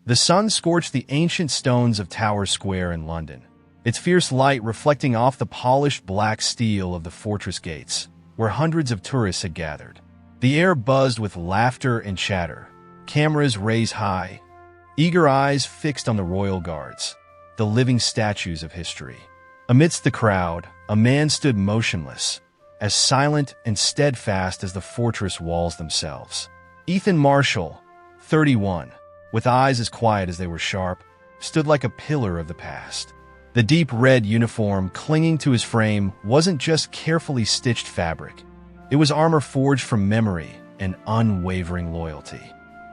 The sun scorched the ancient stones of Tower Square in London, its fierce light reflecting off the polished black steel of the fortress gates, where hundreds of tourists had gathered. The air buzzed with laughter and chatter, cameras raised high, eager eyes fixed on the royal guards, the living statues of history. Amidst the crowd, a man stood motionless, as silent and steadfast as the fortress walls themselves. Ethan Marshall, 31, with eyes as quiet as they were sharp, stood like a pillar of the past. The deep red uniform clinging to his frame wasn't just carefully stitched fabric. It was armor forged from memory and unwavering loyalty.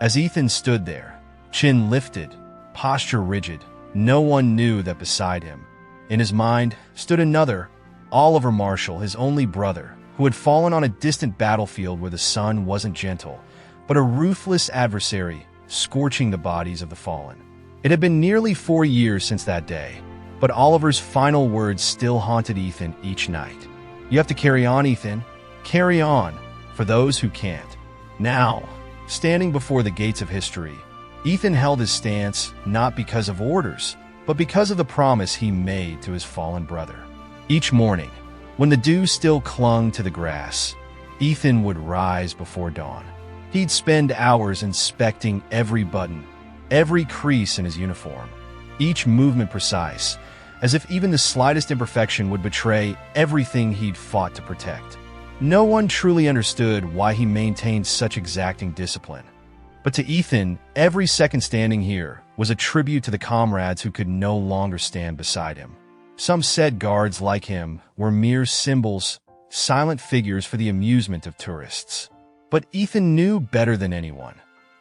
As Ethan stood there, chin lifted, posture rigid, no one knew that beside him, in his mind, stood another, Oliver Marshall, his only brother, who had fallen on a distant battlefield where the sun wasn't gentle, but a ruthless adversary, scorching the bodies of the fallen. It had been nearly 4 years since that day, but Oliver's final words still haunted Ethan each night. "You have to carry on, Ethan. Carry on, for those who can't." Now, standing before the gates of history, Ethan held his stance not because of orders, but because of the promise he made to his fallen brother. Each morning, when the dew still clung to the grass, Ethan would rise before dawn. He'd spend hours inspecting every button, every crease in his uniform, each movement precise, as if even the slightest imperfection would betray everything he'd fought to protect. No one truly understood why he maintained such exacting discipline. But to Ethan, every second standing here was a tribute to the comrades who could no longer stand beside him. Some said guards like him were mere symbols, silent figures for the amusement of tourists. But Ethan knew better than anyone.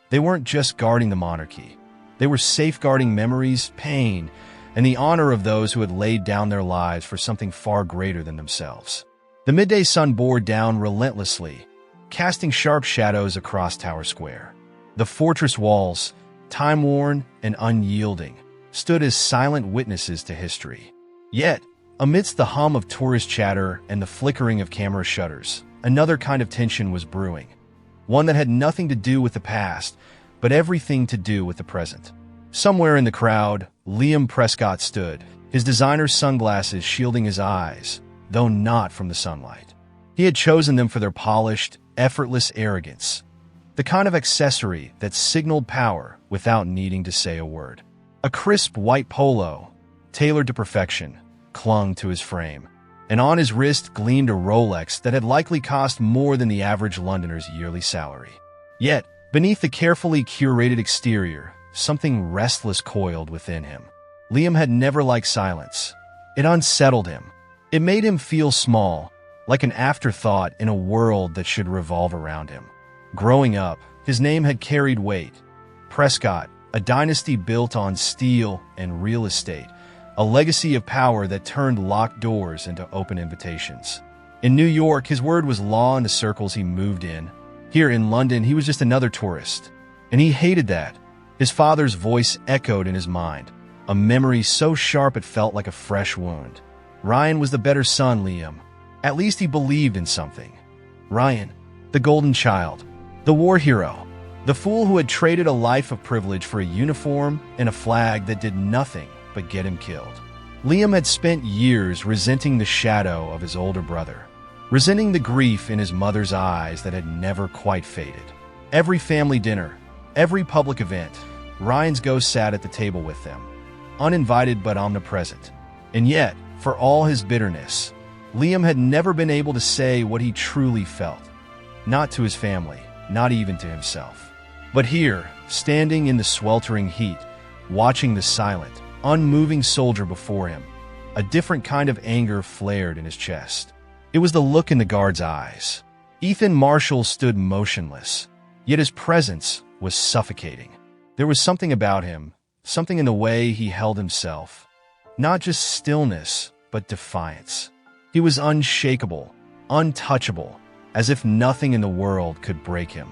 They weren't just guarding the monarchy. They were safeguarding memories, pain, and the honor of those who had laid down their lives for something far greater than themselves. The midday sun bore down relentlessly, casting sharp shadows across Tower Square. The fortress walls, time-worn and unyielding, stood as silent witnesses to history. Yet, amidst the hum of tourist chatter and the flickering of camera shutters, another kind of tension was brewing. One that had nothing to do with the past, but everything to do with the present. Somewhere in the crowd, Liam Prescott stood, his designer sunglasses shielding his eyes, though not from the sunlight. He had chosen them for their polished, effortless arrogance, the kind of accessory that signaled power without needing to say a word. A crisp white polo, tailored to perfection, clung to his frame, and on his wrist gleamed a Rolex that had likely cost more than the average Londoner's yearly salary. Yet, beneath the carefully curated exterior, something restless coiled within him. Liam had never liked silence. It unsettled him. It made him feel small, like an afterthought in a world that should revolve around him. Growing up, his name had carried weight. Prescott, a dynasty built on steel and real estate, a legacy of power that turned locked doors into open invitations. In New York, his word was law in the circles he moved in. Here in London, he was just another tourist. And he hated that. His father's voice echoed in his mind, a memory so sharp it felt like a fresh wound. Ryan was the better son, Liam. At least he believed in something. Ryan, the golden child, the war hero, the fool who had traded a life of privilege for a uniform and a flag that did nothing but get him killed. Liam had spent years resenting the shadow of his older brother, resenting the grief in his mother's eyes that had never quite faded. Every family dinner, every public event, Ryan's ghost sat at the table with them, uninvited but omnipresent. And yet, for all his bitterness, Liam had never been able to say what he truly felt. Not to his family, not even to himself. But here, standing in the sweltering heat, watching the silent, unmoving soldier before him, a different kind of anger flared in his chest. It was the look in the guard's eyes. Ethan Marshall stood motionless, yet his presence was suffocating. There was something about him, something in the way he held himself. Not just stillness, but defiance. He was unshakable, untouchable, as if nothing in the world could break him.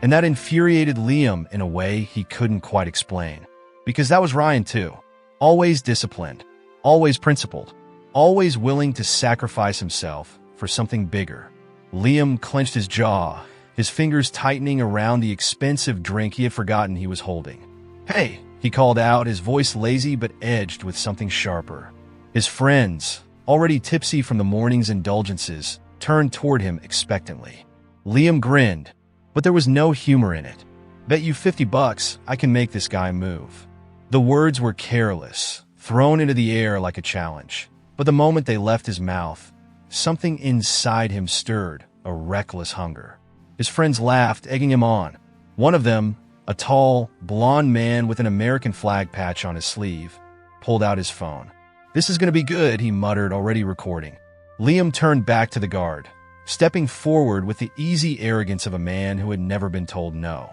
And that infuriated Liam in a way he couldn't quite explain. Because that was Ryan too. Always disciplined, always principled, always willing to sacrifice himself for something bigger. Liam clenched his jaw, his fingers tightening around the expensive drink he had forgotten he was holding. "Hey, he called out, his voice lazy but edged with something sharper. His friends, already tipsy from the morning's indulgences, turned toward him expectantly. Liam grinned, but there was no humor in it. "Bet you $50 I can make this guy move." The words were careless, thrown into the air like a challenge. But the moment they left his mouth, something inside him stirred, a reckless hunger. His friends laughed, egging him on. One of them, a tall, blond man with an American flag patch on his sleeve, pulled out his phone. "This is going to be good," he muttered, already recording. Liam turned back to the guard, stepping forward with the easy arrogance of a man who had never been told no.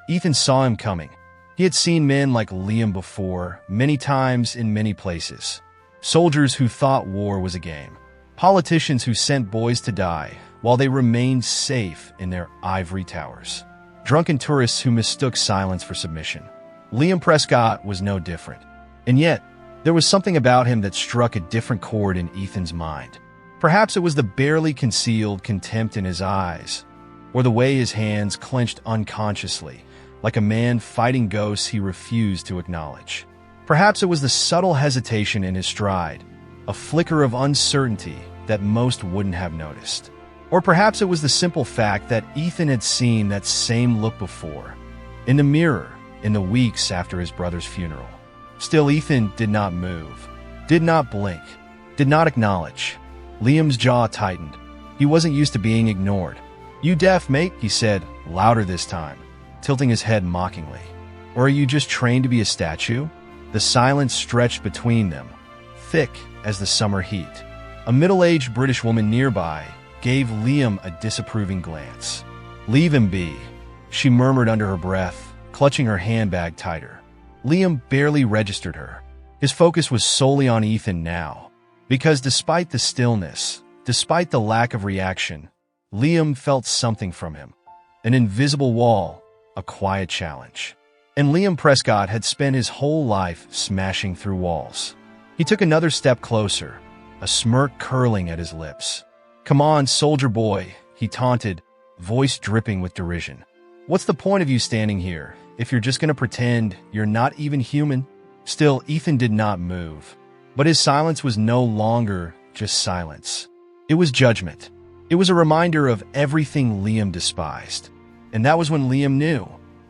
Ethan saw him coming. He had seen men like Liam before, many times in many places. Soldiers who thought war was a game. Politicians who sent boys to die while they remained safe in their ivory towers. Drunken tourists who mistook silence for submission. Liam Prescott was no different. And yet, there was something about him that struck a different chord in Ethan's mind. Perhaps it was the barely concealed contempt in his eyes, or the way his hands clenched unconsciously, like a man fighting ghosts he refused to acknowledge. Perhaps it was the subtle hesitation in his stride, a flicker of uncertainty that most wouldn't have noticed. Or perhaps it was the simple fact that Ethan had seen that same look before, in the mirror, in the weeks after his brother's funeral. Still, Ethan did not move, did not blink, did not acknowledge. Liam's jaw tightened. He wasn't used to being ignored. "You deaf, mate?" he said, louder this time, tilting his head mockingly. "Or are you just trained to be a statue?" The silence stretched between them, thick as the summer heat. A middle-aged British woman nearby gave Liam a disapproving glance. "Leave him be," she murmured under her breath, clutching her handbag tighter. Liam barely registered her. His focus was solely on Ethan now, because despite the stillness, despite the lack of reaction, Liam felt something from him. An invisible wall, a quiet challenge. And Liam Prescott had spent his whole life smashing through walls. He took another step closer, a smirk curling at his lips. "Come on, soldier boy," he taunted, voice dripping with derision. "What's the point of you standing here, if you're just going to pretend you're not even human?" Still, Ethan did not move. But his silence was no longer just silence. It was judgment. It was a reminder of everything Liam despised. And that was when Liam knew.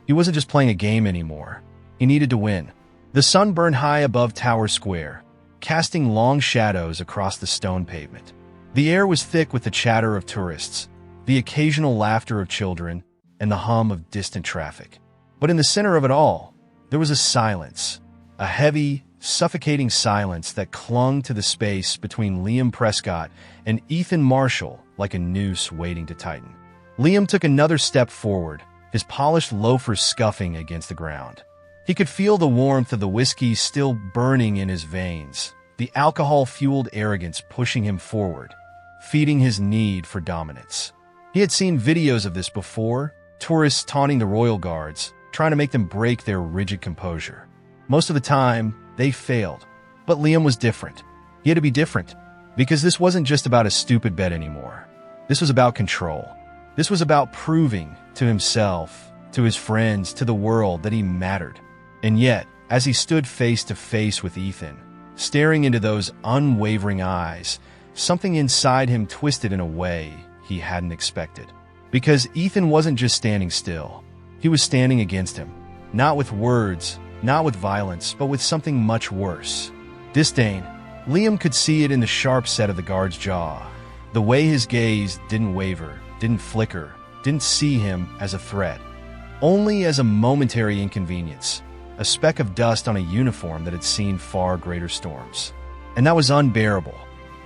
He wasn't just playing a game anymore. He needed to win. The sun burned high above Tower Square, casting long shadows across the stone pavement. The air was thick with the chatter of tourists, the occasional laughter of children, and the hum of distant traffic. But in the center of it all, there was a silence, a heavy, suffocating silence that clung to the space between Liam Prescott and Ethan Marshall like a noose waiting to tighten. Liam took another step forward, his polished loafers scuffing against the ground. He could feel the warmth of the whiskey still burning in his veins, the alcohol-fueled arrogance pushing him forward, feeding his need for dominance. He had seen videos of this before, tourists taunting the royal guards, trying to make them break their rigid composure. Most of the time, they failed. But Liam was different. He had to be different, because this wasn't just about a stupid bet anymore. This was about control. This was about proving to himself, to his friends, to the world that he mattered. And yet, as he stood face to face with Ethan, staring into those unwavering eyes, something inside him twisted in a way he hadn't expected. Because Ethan wasn't just standing still. He was standing against him. Not with words, not with violence, but with something much worse. Disdain. Liam could see it in the sharp set of the guard's jaw. The way his gaze didn't waver, didn't flicker, didn't see him as a threat. Only as a momentary inconvenience. A speck of dust on a uniform that had seen far greater storms. And that was unbearable.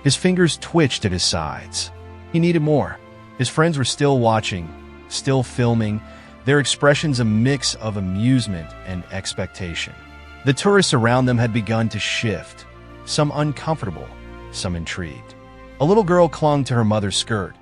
His fingers twitched at his sides. He needed more. His friends were still watching, still filming, their expressions a mix of amusement and expectation. The tourists around them had begun to shift, some uncomfortable, some intrigued. A little girl clung to her mother's skirt,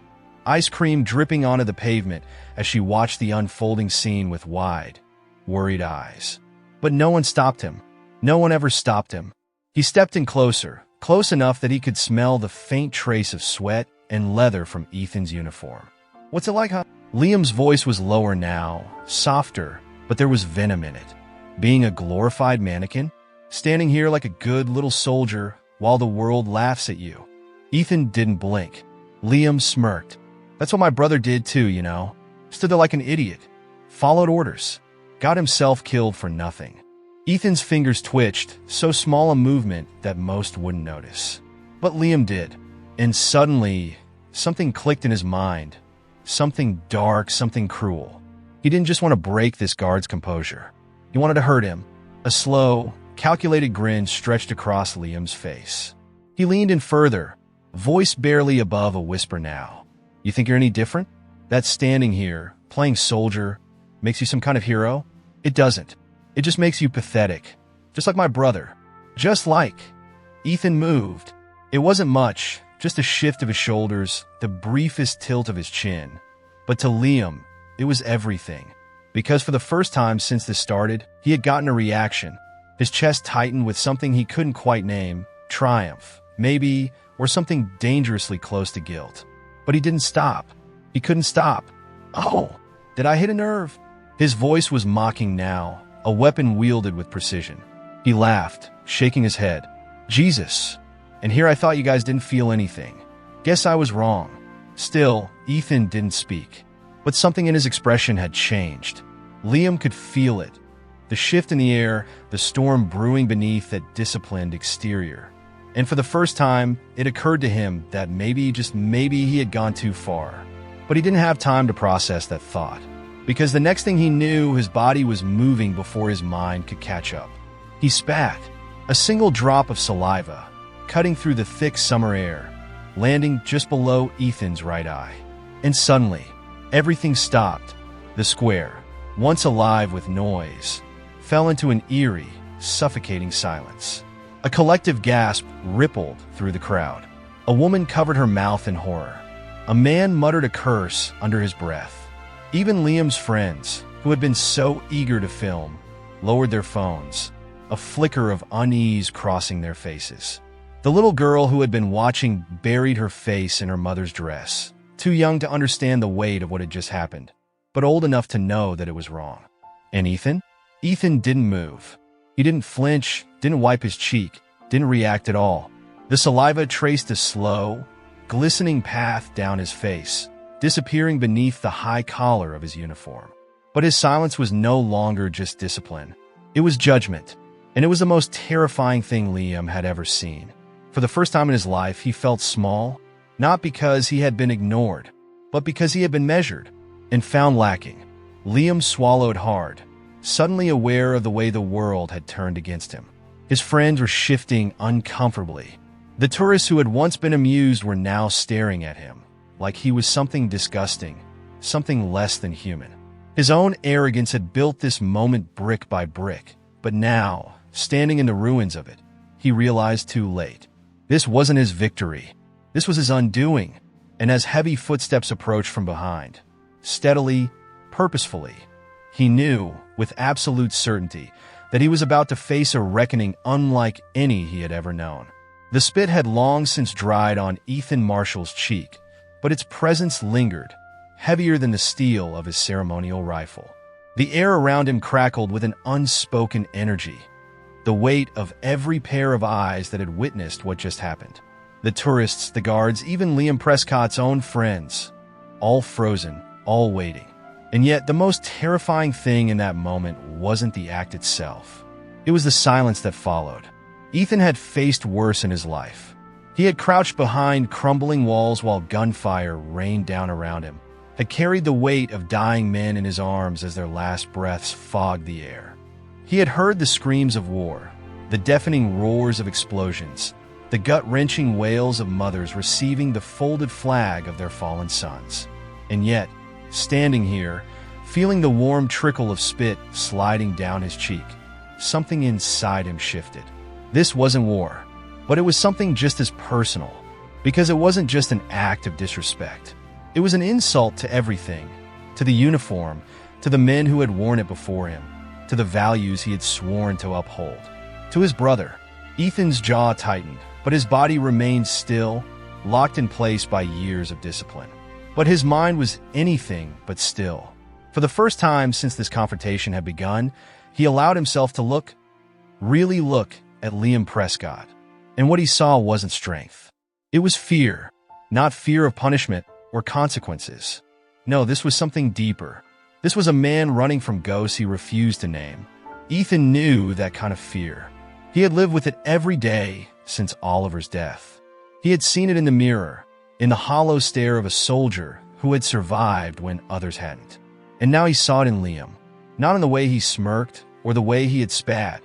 ice cream dripping onto the pavement as she watched the unfolding scene with wide, worried eyes. But no one stopped him. No one ever stopped him. He stepped in closer, close enough that he could smell the faint trace of sweat and leather from Ethan's uniform. "What's it like, huh?" Liam's voice was lower now, softer, but there was venom in it. Being a glorified mannequin? Standing here like a good little soldier while the world laughs at you? Ethan didn't blink. Liam smirked. That's what my brother did too, you know. Stood there like an idiot. Followed orders. Got himself killed for nothing. Ethan's fingers twitched, so small a movement that most wouldn't notice. But Liam did. And suddenly, something clicked in his mind. Something dark, something cruel. He didn't just want to break this guard's composure. He wanted to hurt him. A slow, calculated grin stretched across Liam's face. He leaned in further, voice barely above a whisper now. You think you're any different? That standing here, playing soldier, makes you some kind of hero? It doesn't. It just makes you pathetic. Just like my brother. Just like. Ethan moved. It wasn't much, just a shift of his shoulders, the briefest tilt of his chin. But to Liam, it was everything. Because for the first time since this started, he had gotten a reaction. His chest tightened with something he couldn't quite name. Triumph, maybe, or something dangerously close to guilt. But he didn't stop. He couldn't stop. Oh, did I hit a nerve? His voice was mocking now, a weapon wielded with precision. He laughed, shaking his head. Jesus. And here I thought you guys didn't feel anything. Guess I was wrong. Still, Ethan didn't speak. But something in his expression had changed. Liam could feel it. The shift in the air, the storm brewing beneath that disciplined exterior. And for the first time, it occurred to him that maybe, just maybe, he had gone too far. But he didn't have time to process that thought. Because the next thing he knew, his body was moving before his mind could catch up. He spat, a single drop of saliva, cutting through the thick summer air, landing just below Ethan's right eye. And suddenly, everything stopped. The square, once alive with noise, fell into an eerie, suffocating silence. A collective gasp rippled through the crowd. A woman covered her mouth in horror. A man muttered a curse under his breath. Even Liam's friends, who had been so eager to film, lowered their phones, a flicker of unease crossing their faces. The little girl who had been watching buried her face in her mother's dress, too young to understand the weight of what had just happened, but old enough to know that it was wrong. And Ethan? Ethan didn't move. He didn't flinch, didn't wipe his cheek, didn't react at all. The saliva traced a slow, glistening path down his face, disappearing beneath the high collar of his uniform. But his silence was no longer just discipline. It was judgment, and it was the most terrifying thing Liam had ever seen. For the first time in his life, he felt small, not because he had been ignored, but because he had been measured and found lacking. Liam swallowed hard, suddenly aware of the way the world had turned against him. His friends were shifting uncomfortably. The tourists who had once been amused were now staring at him, like he was something disgusting, something less than human. His own arrogance had built this moment brick by brick, but now, standing in the ruins of it, he realized too late. This wasn't his victory. This was his undoing, and as heavy footsteps approached from behind, steadily, purposefully, he knew, with absolute certainty, that he was about to face a reckoning unlike any he had ever known. The spit had long since dried on Ethan Marshall's cheek, but its presence lingered, heavier than the steel of his ceremonial rifle. The air around him crackled with an unspoken energy, the weight of every pair of eyes that had witnessed what just happened. The tourists, the guards, even Liam Prescott's own friends, all frozen, all waiting. And yet, the most terrifying thing in that moment wasn't the act itself. It was the silence that followed. Ethan had faced worse in his life. He had crouched behind crumbling walls while gunfire rained down around him, had carried the weight of dying men in his arms as their last breaths fogged the air. He had heard the screams of war, the deafening roars of explosions, the gut-wrenching wails of mothers receiving the folded flag of their fallen sons. And yet, standing here, feeling the warm trickle of spit sliding down his cheek, something inside him shifted. This wasn't war, but it was something just as personal, because it wasn't just an act of disrespect. It was an insult to everything, to the uniform, to the men who had worn it before him, to the values he had sworn to uphold. To his brother, Ethan's jaw tightened, but his body remained still, locked in place by years of discipline. But his mind was anything but still. For the first time since this confrontation had begun, He allowed himself to really look at Liam Prescott. And what he saw wasn't strength. It was fear. Not fear of punishment or consequences. No, this was something deeper. This was a man running from ghosts he refused to name. Ethan knew that kind of fear. He had lived with it every day since Oliver's death. He had seen it in the mirror, in the hollow stare of a soldier who had survived when others hadn't. And now he saw it in Liam, not in the way he smirked or the way he had spat,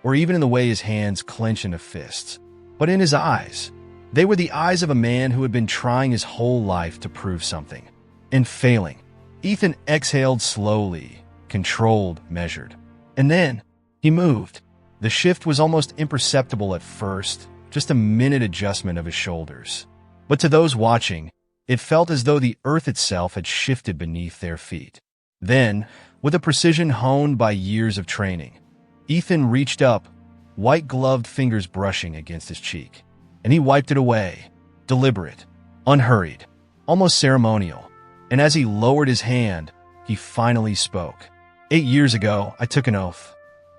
or even in the way his hands clenched into fists, but in his eyes. They were the eyes of a man who had been trying his whole life to prove something, and failing. Ethan exhaled slowly, controlled, measured. And then, he moved. The shift was almost imperceptible at first, just a minute adjustment of his shoulders. But to those watching, it felt as though the earth itself had shifted beneath their feet. Then, with a precision honed by years of training, Ethan reached up, white-gloved fingers brushing against his cheek. And he wiped it away, deliberate, unhurried, almost ceremonial. And as he lowered his hand, he finally spoke. 8 years ago, I took an oath.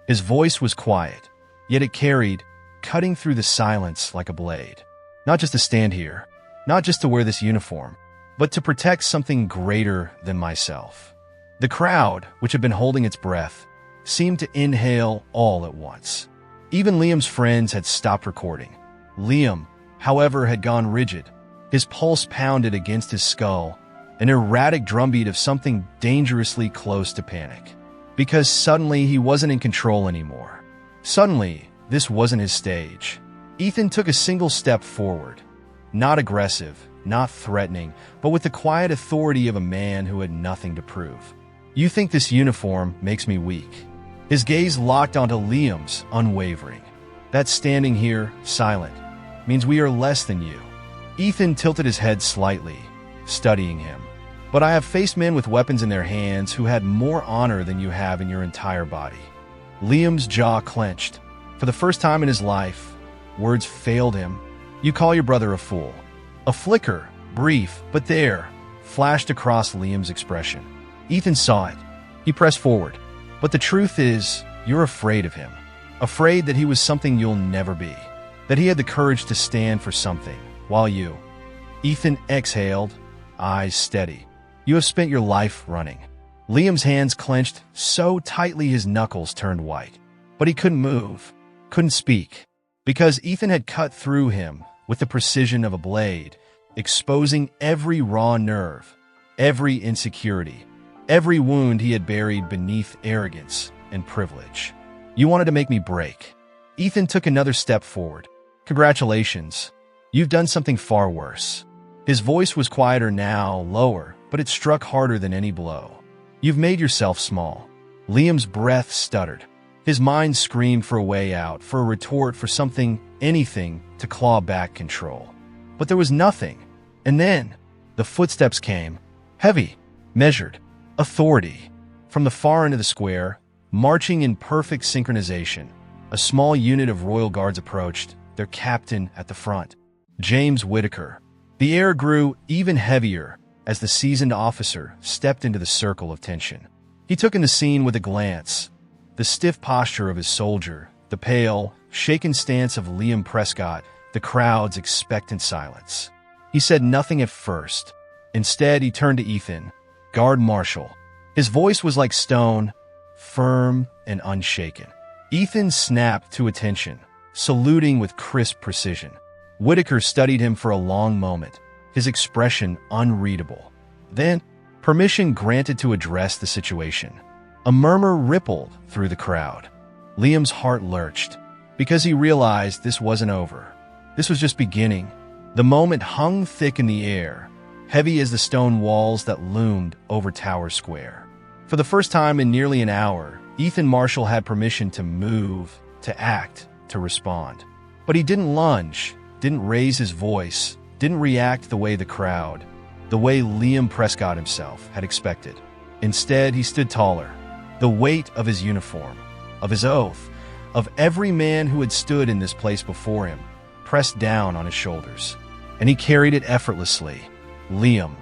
His voice was quiet, yet it carried, cutting through the silence like a blade. Not just to stand here, not just to wear this uniform, but to protect something greater than myself. The crowd, which had been holding its breath, seemed to inhale all at once. Even Liam's friends had stopped recording. Liam, however, had gone rigid. His pulse pounded against his skull, an erratic drumbeat of something dangerously close to panic. Because suddenly he wasn't in control anymore. Suddenly, this wasn't his stage. Ethan took a single step forward. Not aggressive, not threatening, but with the quiet authority of a man who had nothing to prove. You think this uniform makes me weak? His gaze locked onto Liam's, unwavering. That standing here, silent, means we are less than you. Ethan tilted his head slightly, studying him. But I have faced men with weapons in their hands who had more honor than you have in your entire body. Liam's jaw clenched. For the first time in his life, words failed him. You call your brother a fool. A flicker, brief, but there, flashed across Liam's expression. Ethan saw it. He pressed forward. But the truth is, you're afraid of him. Afraid that he was something you'll never be. That he had the courage to stand for something, while you. Ethan exhaled, eyes steady. You have spent your life running. Liam's hands clenched so tightly his knuckles turned white. But he couldn't move, couldn't speak, because Ethan had cut through him with the precision of a blade, exposing every raw nerve, every insecurity, every wound he had buried beneath arrogance and privilege. You wanted to make me break. Ethan took another step forward. Congratulations. You've done something far worse. His voice was quieter now, lower, but it struck harder than any blow. You've made yourself small. Liam's breath stuttered. His mind screamed for a way out, for a retort, for something, anything, to claw back control. But there was nothing. And then, the footsteps came. Heavy, measured, authority. From the far end of the square, marching in perfect synchronization, a small unit of Royal Guards approached, their captain at the front, James Whitaker. The air grew even heavier as the seasoned officer stepped into the circle of tension. He took in the scene with a glance. The stiff posture of his soldier, the pale, shaken stance of Liam Prescott, the crowd's expectant silence. He said nothing at first. Instead, he turned to Ethan, Guard Marshal. His voice was like stone, firm and unshaken. Ethan snapped to attention, saluting with crisp precision. Whitaker studied him for a long moment, his expression unreadable. Then, permission granted to address the situation. A murmur rippled through the crowd. Liam's heart lurched, because he realized this wasn't over. This was just beginning. The moment hung thick in the air, heavy as the stone walls that loomed over Tower Square. For the first time in nearly an hour, Ethan Marshall had permission to move, to act, to respond. But he didn't lunge, didn't raise his voice, didn't react the way the crowd, the way Liam Prescott himself had expected. Instead, he stood taller. The weight of his uniform, of his oath, of every man who had stood in this place before him, pressed down on his shoulders. And he carried it effortlessly. Liam,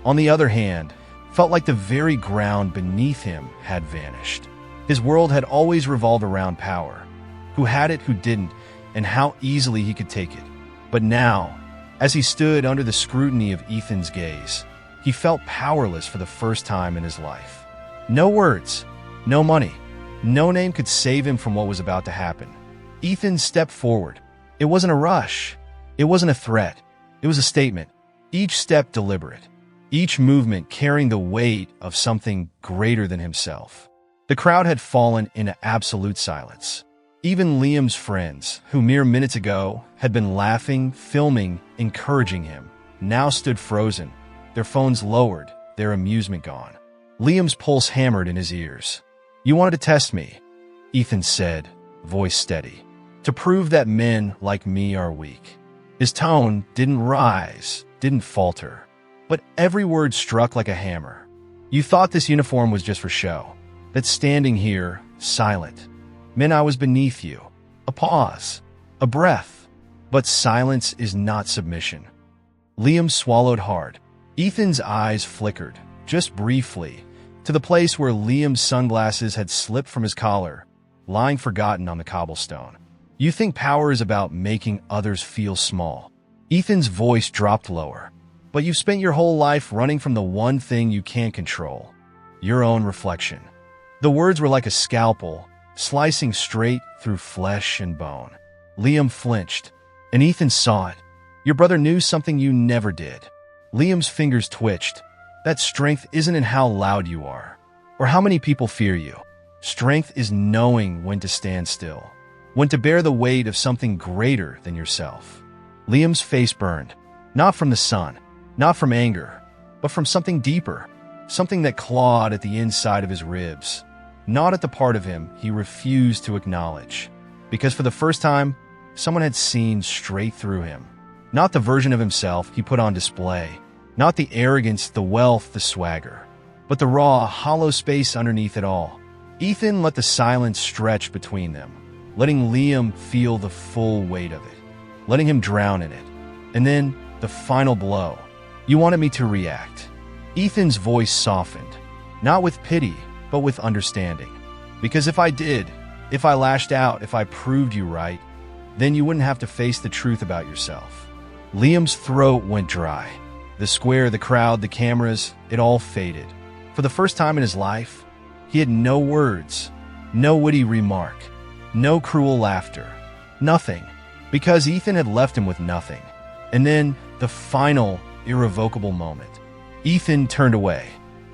on the other hand, felt like the very ground beneath him had vanished. His world had always revolved around power. Who had it, who didn't, and how easily he could take it. But now, as he stood under the scrutiny of Ethan's gaze, he felt powerless for the first time in his life. No words, no money, no name could save him from what was about to happen. Ethan stepped forward. It wasn't a rush. It wasn't a threat. It was a statement. Each step deliberate. Each movement carrying the weight of something greater than himself. The crowd had fallen into absolute silence. Even Liam's friends, who mere minutes ago had been laughing, filming, encouraging him, now stood frozen, their phones lowered, their amusement gone. Liam's pulse hammered in his ears. "You wanted to test me," Ethan said, voice steady, "to prove that men like me are weak." His tone didn't rise, didn't falter, but every word struck like a hammer. "You thought this uniform was just for show, that standing here, silent, meant I was beneath you." A pause, a breath, but silence is not submission. Liam swallowed hard. Ethan's eyes flickered, just briefly, to the place where Liam's sunglasses had slipped from his collar, lying forgotten on the cobblestone. "You think power is about making others feel small." Ethan's voice dropped lower. "But you've spent your whole life running from the one thing you can't control, your own reflection." The words were like a scalpel, slicing straight through flesh and bone. Liam flinched, and Ethan saw it. "Your brother knew something you never did." Liam's fingers twitched. "That strength isn't in how loud you are, or how many people fear you. Strength is knowing when to stand still, when to bear the weight of something greater than yourself." Liam's face burned, not from the sun, not from anger, but from something deeper, something that clawed at the inside of his ribs, not at the part of him he refused to acknowledge, because for the first time, someone had seen straight through him. Not the version of himself he put on display, not the arrogance, the wealth, the swagger, but the raw, hollow space underneath it all. Ethan let the silence stretch between them, letting Liam feel the full weight of it, letting him drown in it. And then, the final blow. "You wanted me to react." Ethan's voice softened, not with pity, but with understanding. "Because if I did, if I lashed out, if I proved you right, then you wouldn't have to face the truth about yourself." Liam's throat went dry. The square, the crowd, the cameras, it all faded. For the first time in his life, he had no words, no witty remark, no cruel laughter, nothing, because Ethan had left him with nothing. And then, the final, irrevocable moment. Ethan turned away,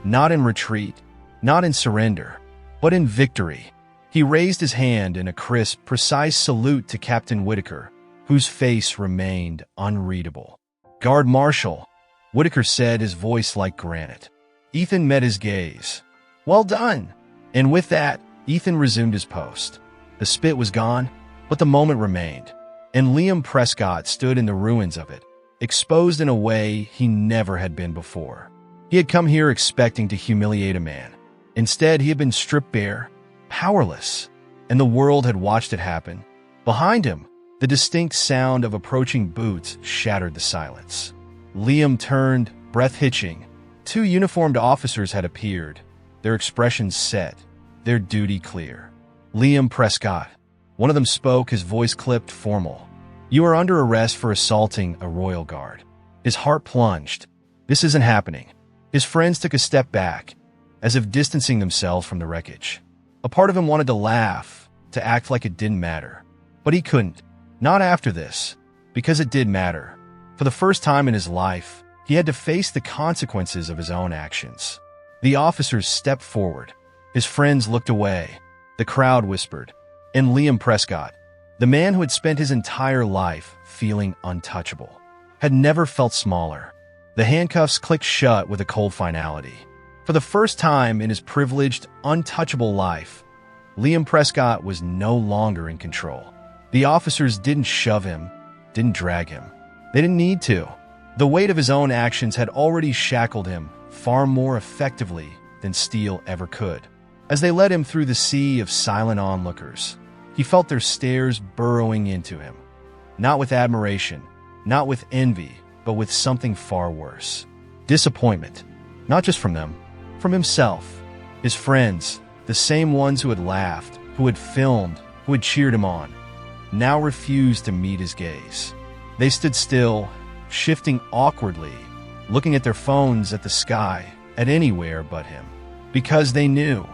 not in retreat, not in surrender, but in victory. He raised his hand in a crisp, precise salute to Captain Whitaker, whose face remained unreadable. "Guard Marshal," Whitaker said, his voice like granite. Ethan met his gaze. "Well done." And with that, Ethan resumed his post. The spit was gone, but the moment remained, and Liam Prescott stood in the ruins of it, exposed in a way he never had been before. He had come here expecting to humiliate a man. Instead, he had been stripped bare, powerless, and the world had watched it happen. Behind him, the distinct sound of approaching boots shattered the silence. Liam turned, breath hitching. Two uniformed officers had appeared, their expressions set, their duty clear. "Liam Prescott." One of them spoke, his voice clipped, formal. "You are under arrest for assaulting a royal guard." His heart plunged. This isn't happening. His friends took a step back, as if distancing themselves from the wreckage. A part of him wanted to laugh, to act like it didn't matter. But he couldn't. Not after this, because it did matter. For the first time in his life, he had to face the consequences of his own actions. The officers stepped forward. His friends looked away. The crowd whispered. And Liam Prescott, the man who had spent his entire life feeling untouchable, had never felt smaller. The handcuffs clicked shut with a cold finality. For the first time in his privileged, untouchable life, Liam Prescott was no longer in control. The officers didn't shove him, didn't drag him. They didn't need to. The weight of his own actions had already shackled him far more effectively than steel ever could. As they led him through the sea of silent onlookers, he felt their stares burrowing into him. Not with admiration, not with envy, but with something far worse. Disappointment. Not just from them, from himself, his friends, the same ones who had laughed, who had filmed, who had cheered him on, now refused to meet his gaze. They stood still, shifting awkwardly, looking at their phones, at the sky, at anywhere but him. Because they knew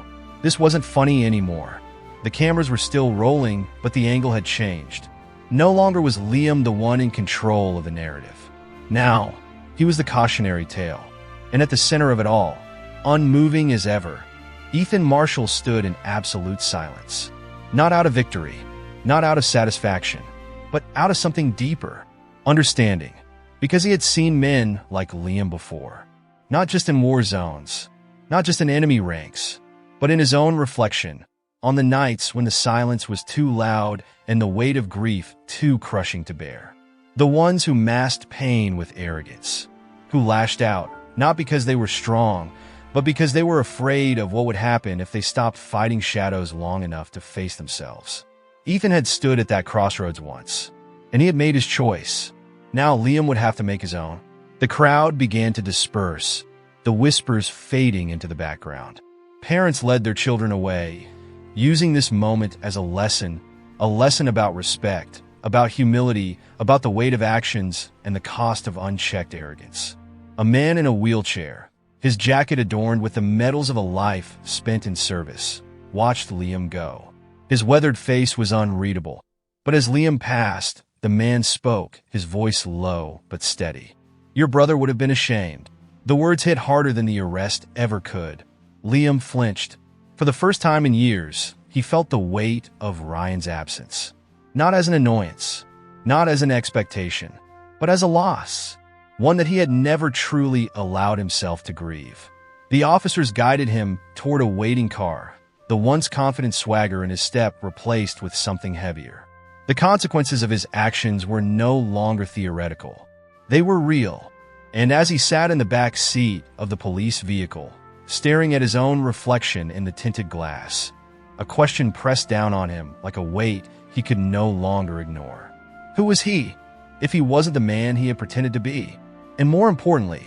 this wasn't funny anymore. The cameras were still rolling, but the angle had changed. No longer was Liam the one in control of the narrative. Now, he was the cautionary tale. And at the center of it all, unmoving as ever, Ethan Marshall stood in absolute silence. Not out of victory, not out of satisfaction, but out of something deeper, understanding. Because he had seen men like Liam before. Not just in war zones, not just in enemy ranks, but in his own reflection, on the nights when the silence was too loud and the weight of grief too crushing to bear. The ones who masked pain with arrogance, who lashed out, not because they were strong, but because they were afraid of what would happen if they stopped fighting shadows long enough to face themselves. Ethan had stood at that crossroads once, and he had made his choice. Now Liam would have to make his own. The crowd began to disperse, the whispers fading into the background. Parents led their children away, using this moment as a lesson about respect, about humility, about the weight of actions and the cost of unchecked arrogance. A man in a wheelchair, his jacket adorned with the medals of a life spent in service, watched Liam go. His weathered face was unreadable, but as Liam passed, the man spoke, his voice low but steady. "Your brother would have been ashamed." The words hit harder than the arrest ever could. Liam flinched. For the first time in years, he felt the weight of Ryan's absence. Not as an annoyance, not as an expectation, but as a loss. One that he had never truly allowed himself to grieve. The officers guided him toward a waiting car, the once confident swagger in his step replaced with something heavier. The consequences of his actions were no longer theoretical. They were real. And as he sat in the back seat of the police vehicle, staring at his own reflection in the tinted glass, a question pressed down on him like a weight he could no longer ignore. Who was he, if he wasn't the man he had pretended to be? And more importantly,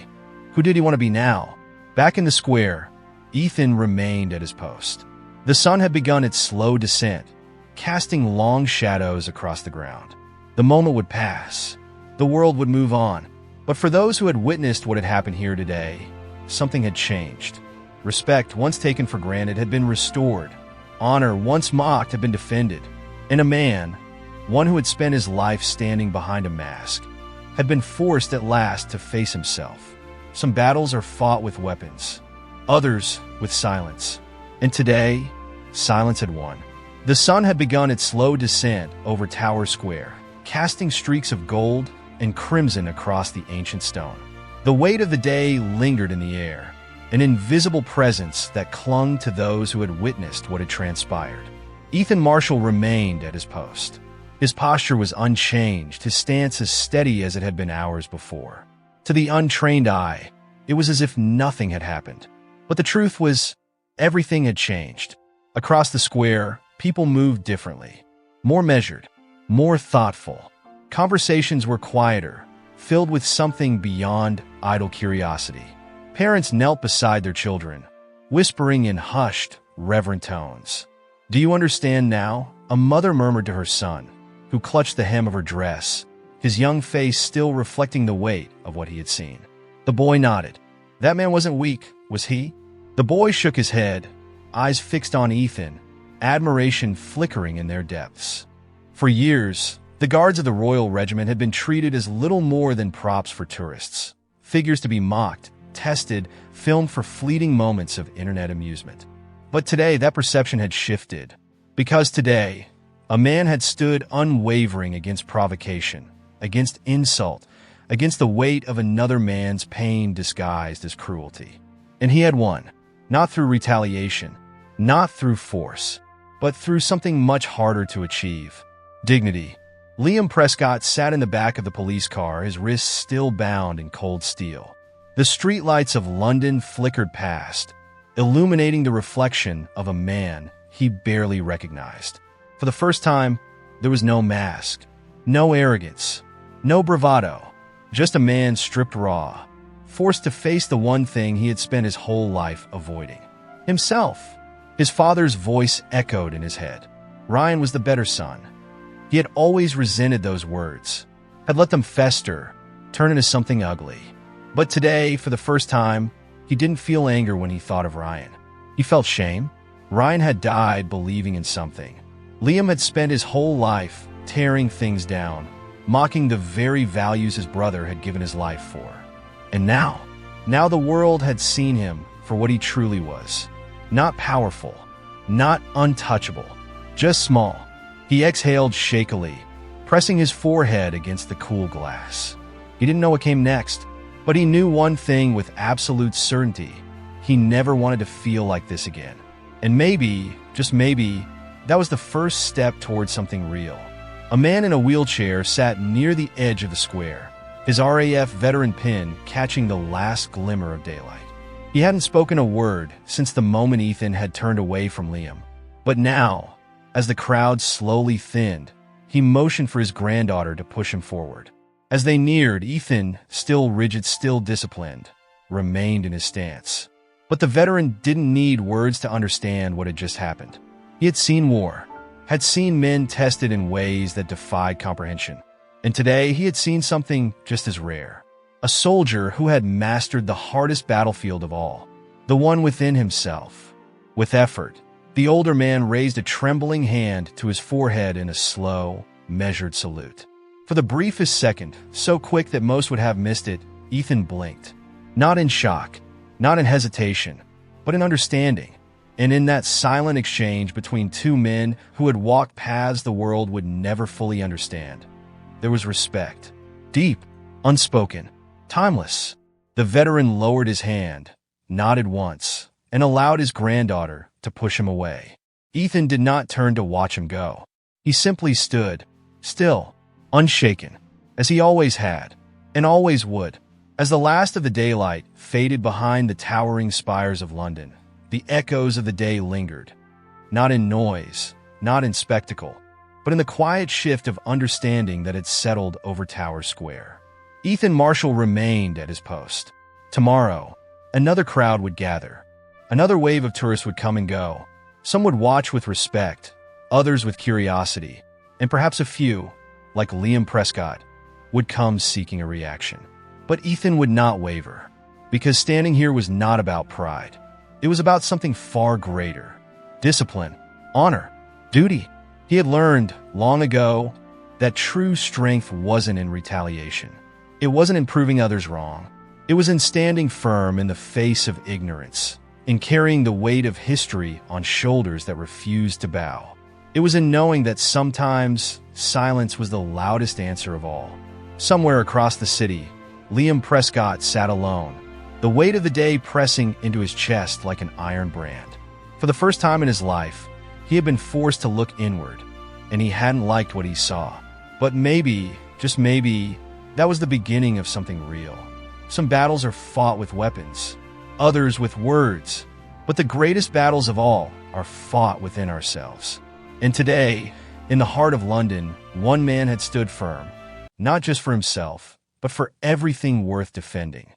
who did he want to be now? Back in the square, Ethan remained at his post. The sun had begun its slow descent, casting long shadows across the ground. The moment would pass. The world would move on. But for those who had witnessed what had happened here today, something had changed. Respect, once taken for granted, had been restored. Honor, once mocked, had been defended. And a man, one who had spent his life standing behind a mask, had been forced at last to face himself. Some battles are fought with weapons, others with silence. And today, silence had won. The sun had begun its slow descent over Tower Square, casting streaks of gold and crimson across the ancient stone. The weight of the day lingered in the air, an invisible presence that clung to those who had witnessed what had transpired. Ethan Marshall remained at his post. His posture was unchanged, his stance as steady as it had been hours before. To the untrained eye, it was as if nothing had happened. But the truth was, everything had changed. Across the square, people moved differently, more measured, more thoughtful. Conversations were quieter, filled with something beyond idle curiosity. Parents knelt beside their children, whispering in hushed, reverent tones. "Do you understand now?" a mother murmured to her son, who clutched the hem of her dress, his young face still reflecting the weight of what he had seen. The boy nodded. That man wasn't weak, was he? The boy shook his head, eyes fixed on Ethan, admiration flickering in their depths. For years, the guards of the Royal Regiment had been treated as little more than props for tourists, figures to be mocked, tested, filmed for fleeting moments of internet amusement. But today, that perception had shifted. Because today, a man had stood unwavering against provocation, against insult, against the weight of another man's pain disguised as cruelty. And he had won, not through retaliation, not through force, but through something much harder to achieve: dignity. Liam Prescott sat in the back of the police car, his wrists still bound in cold steel. The streetlights of London flickered past, illuminating the reflection of a man he barely recognized. For the first time, there was no mask, no arrogance, no bravado, just a man stripped raw, forced to face the one thing he had spent his whole life avoiding: himself. His father's voice echoed in his head. Ryan was the better son. He had always resented those words, had let them fester, turn into something ugly. But today, for the first time, he didn't feel anger when he thought of Ryan. He felt shame. Ryan had died believing in something. Liam had spent his whole life tearing things down, mocking the very values his brother had given his life for. And now the world had seen him for what he truly was. Not powerful, not untouchable, just small. He exhaled shakily, pressing his forehead against the cool glass. He didn't know what came next, but he knew one thing with absolute certainty. He never wanted to feel like this again. And maybe, just maybe, that was the first step towards something real. A man in a wheelchair sat near the edge of the square, his RAF veteran pin catching the last glimmer of daylight. He hadn't spoken a word since the moment Ethan had turned away from Liam. But now, as the crowd slowly thinned, he motioned for his granddaughter to push him forward. As they neared, Ethan, still rigid, still disciplined, remained in his stance. But the veteran didn't need words to understand what had just happened. He had seen war, had seen men tested in ways that defied comprehension. And today he had seen something just as rare. A soldier who had mastered the hardest battlefield of all, the one within himself. With effort, the older man raised a trembling hand to his forehead in a slow, measured salute. For the briefest second, so quick that most would have missed it, Ethan blinked. Not in shock, not in hesitation, but in understanding. And in that silent exchange between two men who had walked paths the world would never fully understand, there was respect. Deep, unspoken, timeless. The veteran lowered his hand, nodded once, and allowed his granddaughter to push him away. Ethan did not turn to watch him go. He simply stood, still, unshaken, as he always had, and always would. As the last of the daylight faded behind the towering spires of London, the echoes of the day lingered, not in noise, not in spectacle, but in the quiet shift of understanding that had settled over Tower Square. Ethan Marshall remained at his post. Tomorrow, another crowd would gather. Another wave of tourists would come and go. Some would watch with respect, others with curiosity, and perhaps a few, like Liam Prescott, would come seeking a reaction. But Ethan would not waver, because standing here was not about pride. It was about something far greater. Discipline, honor, duty. He had learned long ago that true strength wasn't in retaliation. It wasn't in proving others wrong. It was in standing firm in the face of ignorance, in carrying the weight of history on shoulders that refused to bow. It was in knowing that sometimes silence was the loudest answer of all. Somewhere across the city, Liam Prescott sat alone, the weight of the day pressing into his chest like an iron brand. For the first time in his life, he had been forced to look inward, and he hadn't liked what he saw. But maybe, just maybe, that was the beginning of something real. Some battles are fought with weapons, others with words, but the greatest battles of all are fought within ourselves. And today, in the heart of London, one man had stood firm, not just for himself, but for everything worth defending.